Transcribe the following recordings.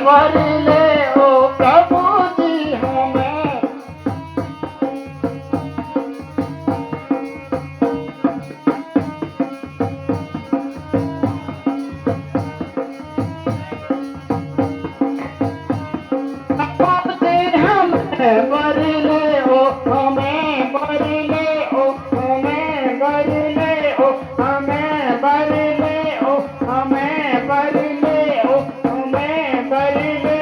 भर ले ओ प्रभु जी हमें। प्रभु जी हमें भर ले ओ हमें भर ले ओ हमें भर ले ओ हमें भर ले ओ हमें भर ले ओ हमें भर ले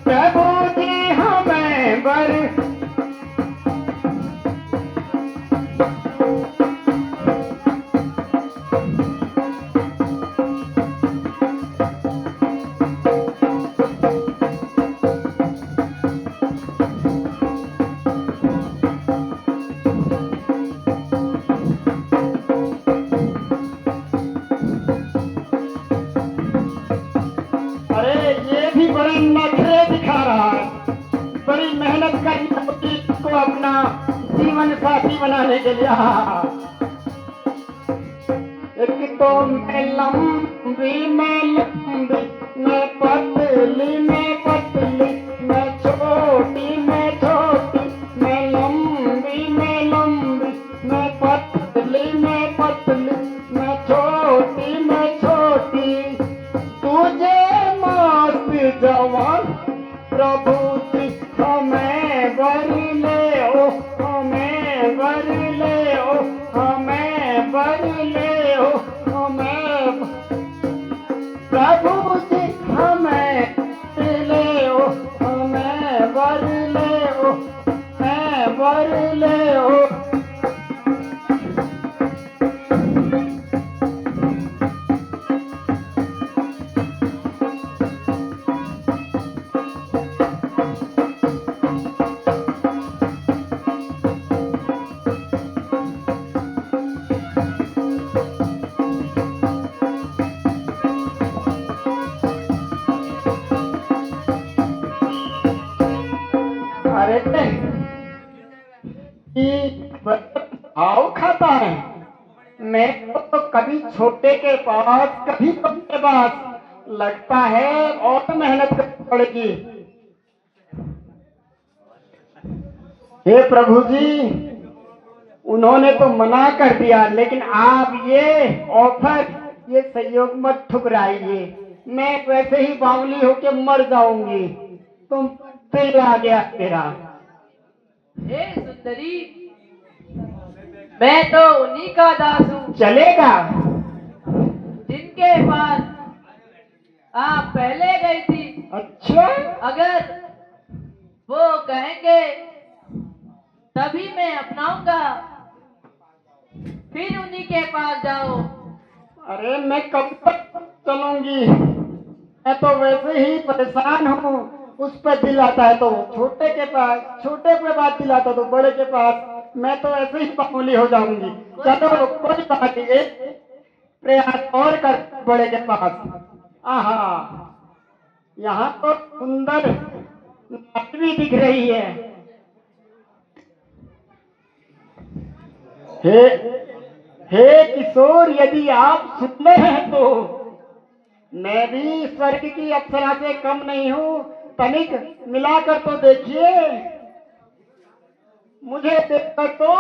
प्रभु जी हमें भर। अरे ये भी बड़े नखरे दिखा रहा है, बड़ी मेहनत करनी होती है इसको अपना जीवन साथी बनाने के लिए। एक तो मैं लंबी मैं पतली मैं छोटी मैं लंबी मैं पतली मैं छोटी तुझे मस्त जवान प्रभु जी हमें भर ले ओ हमें भर ले ओ हमें भर ले ओ हमें प्रभु जी हमें भर ले ओ हमें भर ले ओ मैं भर ले ओ। अरे भाव खाता है, मैं तो कभी छोटे के पास कभी बड़े के पास लगता है और मेहनत करनी पड़ेगी। हे प्रभु जी उन्होंने तो मना कर दिया, लेकिन आप ये ऑफर ये सहयोग मत ठुकराइए। मैं वैसे ही बावली होके मर जाऊंगी, तुम पे आ गया तेरा। हे सुंदरी, मैं तो उन्हीं का दास हूँ चलेगा जिनके पास आप पहले गई थी। अच्छा अगर वो कहेंगे तभी मैं अपनाऊंगा, फिर उन्हीं के पास जाओ। अरे मैं कब तक चलूंगी, मैं तो वैसे ही परेशान हूँ। उस पर दिल आता है तो छोटे के पास, छोटे पे बात दिल आता तो बड़े के पास, मैं तो ऐसे ही मामूली हो जाऊंगी। चलो कोई बात नहीं, एक प्रयास और कर बड़े के पास। आहा यहाँ तो सुंदर नाच भी दिख रही है। हे हे किशोर, यदि आप सुंदर हैं तो मैं भी स्वर्ग की अप्सरा से कम नहीं हूँ। तनिक मिलाकर तो देखिए, मुझे देखकर तो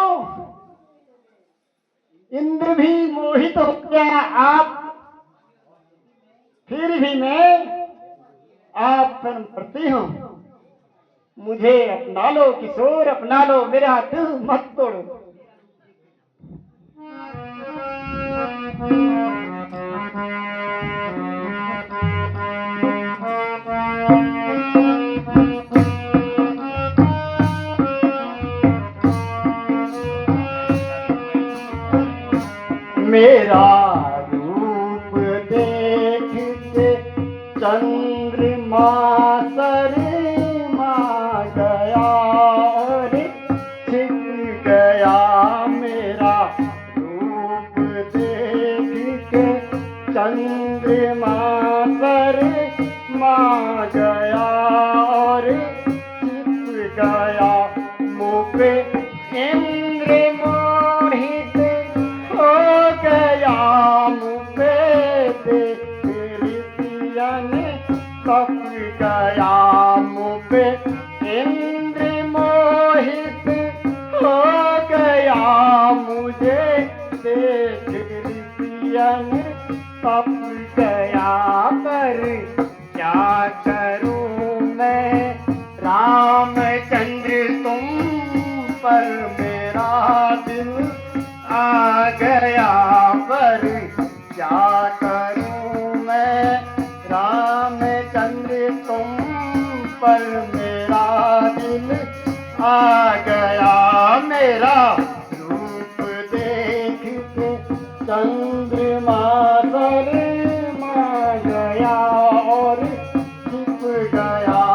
इंद्र भी मोहित हो गया। आप फिर भी मैं आप पर मरती हूँ। मुझे अपना लो किशोर, अपना लो, मेरा दिल मत तोड़ो। मेरा रूप देख के चंद्रमा शर्मा गया और छिप गया। मेरा रूप देख के चंद्रमा शर्मा गया और छिप गया। मुँह पे इंद्र मोहित हो गया, मुँह पे देख ऋषियन तप गया मुँह पे इंद्र मोहित हो गया मुझे देख ऋषियन तप गया पर क्या करूं मैं रामचंद्र तुम पर मेरा दिल आ गया पर क्या करूं मैं रामचंद्र तुम पर मेरा दिल आ गया मेरा रूप देख के चंद्रमा शर्मा गया और छिप गया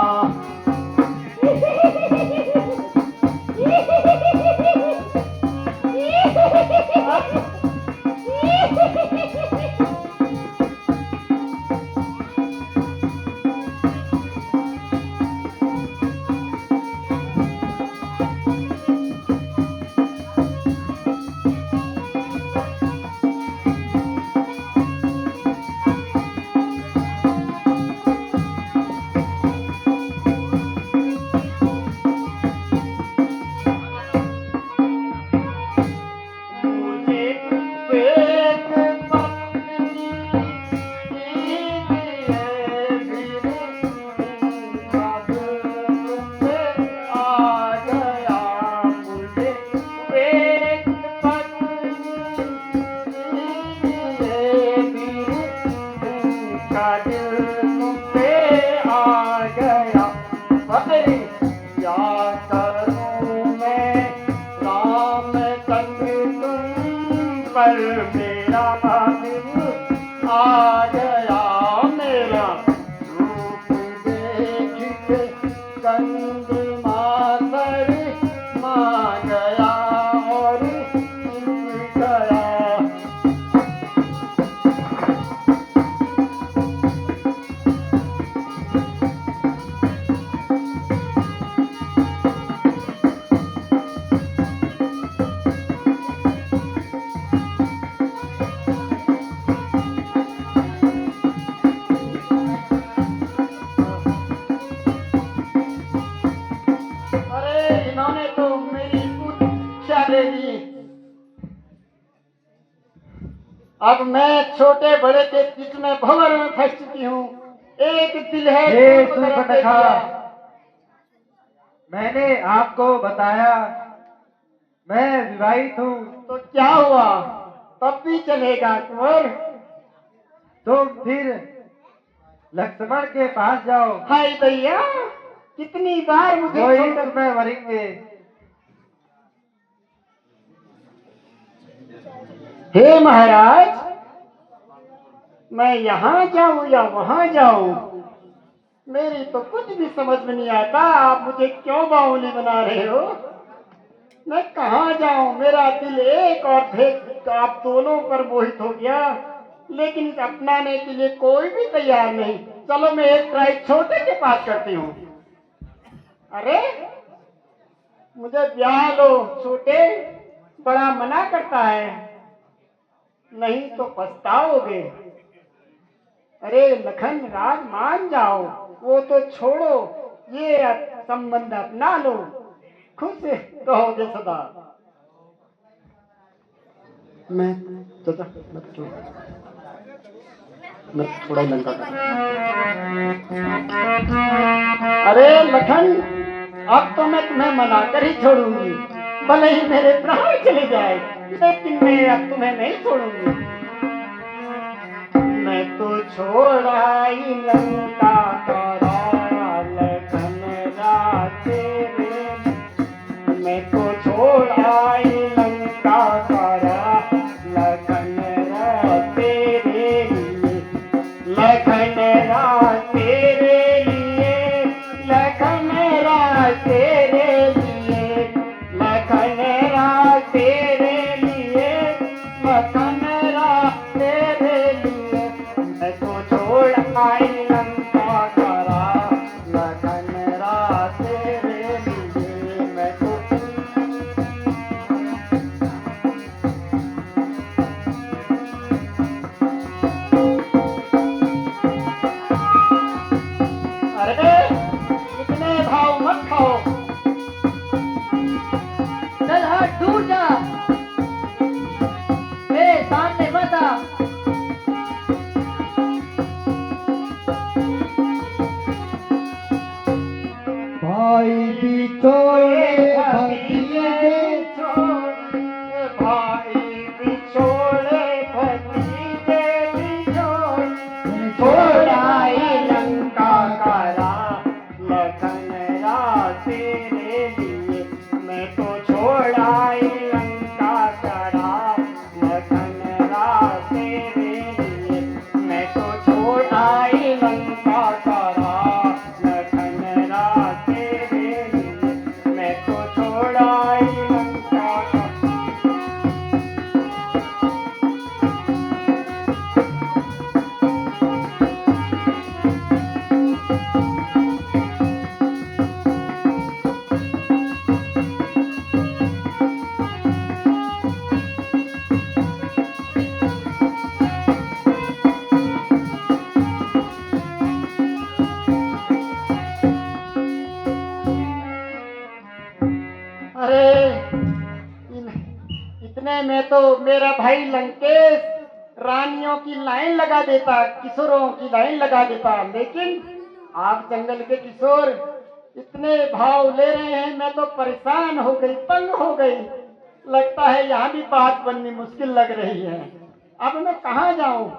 पर मेरा दिल आ गया मेरा रूप देख के चंद्रमा शर्मा गया और छिप गया इन्होंने तो मेरी शिक्षा ले ली। अब मैं छोटे बड़े के बीच में भंवर में फंस चुकी हूँ। एक दिल है हे सूर्पनखा, मैंने आपको बताया मैं विवाहित हूँ। तो क्या हुआ, तब भी चलेगा कुंवर। तुम फिर लक्ष्मण के पास जाओ, हाय भैया, कितनी बार मुझे वही छोड़कर तुम्हें मरेंगे। हे महाराज, मैं यहाँ जाऊं या वहाँ जाऊं, मेरी तो कुछ भी समझ में नहीं आता। आप मुझे क्यों बाहुली बना रहे हो? मैं कहाँ जाऊं? मेरा दिल एक और भेद आप दोनों पर मोहित हो गया, लेकिन इसे अपनाने के लिए कोई भी तैयार नहीं। चलो मैं एक ट्राई छोटे के पास करती हूँ। अरे मुझे ब्याह लो छोटे, बड़ा मना करता है, नहीं तो पछताओगे। अरे लखन राज मान जाओ, वो तो छोड़ो, ये संबंध अपना लो, खुश रहोगे सदा। मैं चाचा मैं थोड़ा लंका का। अरे लखन, अब तो मैं तुम्हें मना कर ही छोड़ूंगी, भले ही मेरे प्राण चले जाए, लेकिन मैं अब तुम्हें नहीं छोड़ूंगी। मैं तो छोड़ आई लंका का लखन राते रे, मैं तो छोड़ आई लंका का लखन राते रे, लखन राते रे लिए, लखन राते रे लिए, लखन राते रे लिए, लखन राते रे लिए, मैं तो छोड़ आई लंका भाई बिछोड़े भतीजे छोड़े भाई बिछोड़े भतीजे बिछोड़े छोड़ाई लंका का राम लखन राम तेरे लिए मैं तो छोड़ाई लंका का राम लखन राम तेरे लिए मैं तो छोड़ाई लंका का राम लखन राम तेरे लिए मैं तो छोड़ाई लंका का अरे इतने में तो मेरा भाई लंकेश रानियों की लाइन लगा देता, किशोरों की लाइन लगा देता, लेकिन आप जंगल के किशोर इतने भाव ले रहे हैं, मैं तो परेशान हो गई, तंग हो गई। लगता है यहाँ भी बात बननी मुश्किल लग रही है। अब मैं कहाँ जाऊं?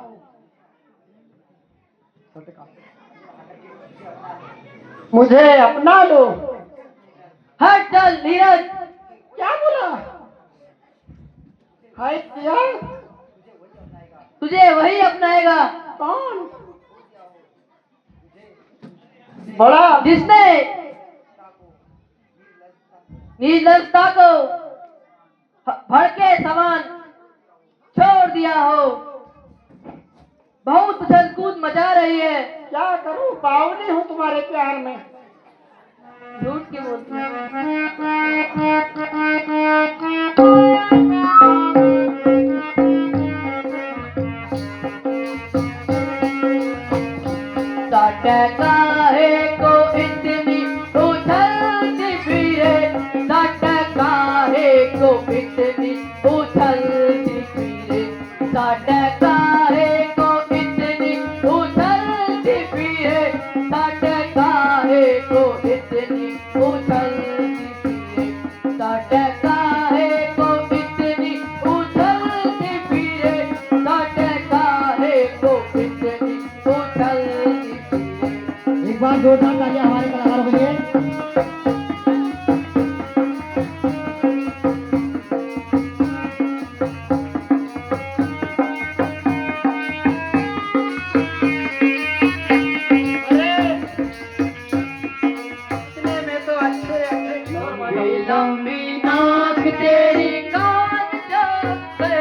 मुझे अपना लो। हट चल नीरज। क्या बोला? हाय किया? तुझे वही अपनाएगा कौन? बड़ा जिसने निर्लजता को भड़के समान छोड़ दिया हो। बहुत उछल कूद मचा रही है। क्या करूं? बावली हूं तुम्हारे प्यार में। झूठ क्यों बोलती है? काहे को इतनी उछलती फिरे, काहे को इतनी उछलती फिरे, काहे को इतनी उछलती फिरे, काहे को इतनी उछलती फिरे, काहे को इतनी उछलती फिरे, काहे को इतनी उछलती फिरे। एक बार जोरदार तालियां हमारे कलाकारों के लिए। इतने में तो अच्छे अच्छे किशोर वाले। लंबी नाक तेरी कान चौपे,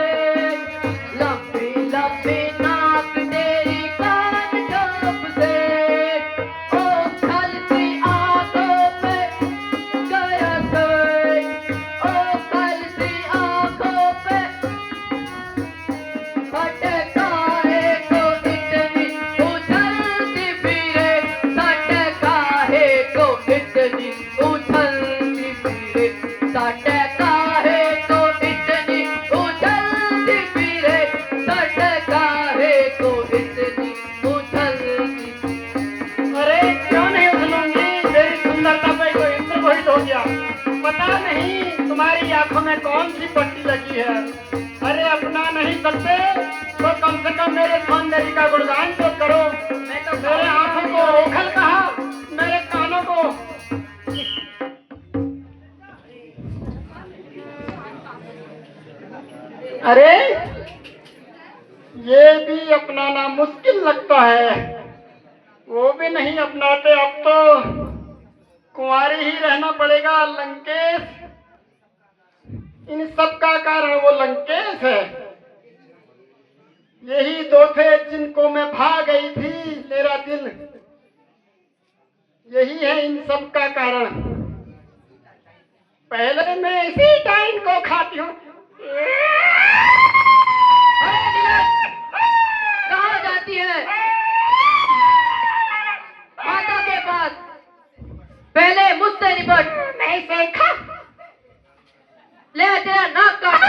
लंबी लंबी नाक तेरी कान चौपे, ओ खलती आंखों पे गया सोए, ओ खलती आंखों पे काहे को इतनी उछलती फिरे, काहे को इतनी उछलती फिरे, काहे को इतनी उछलती फिरे, काहे को इतनी उछलती फिरे। अरे क्यों नहीं उछलूंगी? मेरी सुंदरता पे कोई इंद्र मोहित हो गया। पता नहीं तुम्हारी आंखों में कौन सी पट्टी लगी है। अरे अपना नहीं सकते तो कम से कम मेरे सौंदर्य का गुणगान तो करो। मैं तो मेरे आंखों को ओखल कहा, मेरे कानों को अरे ये भी अपनाना मुश्किल लगता है। वो भी नहीं अपनाते। अब तो कुंवारी ही रहना पड़ेगा। लंकेश, इन सब का कारण वो लंकेश है। यही दो थे जिनको मैं भा गई थी मेरा दिल। यही है इन सब का कारण। पहले मैं इसी टाइम को खाती हूँ। कहाँ जाती है? माता के पास। पहले मुझसे निपट। नहीं देखा। ले तेरा नाक काट।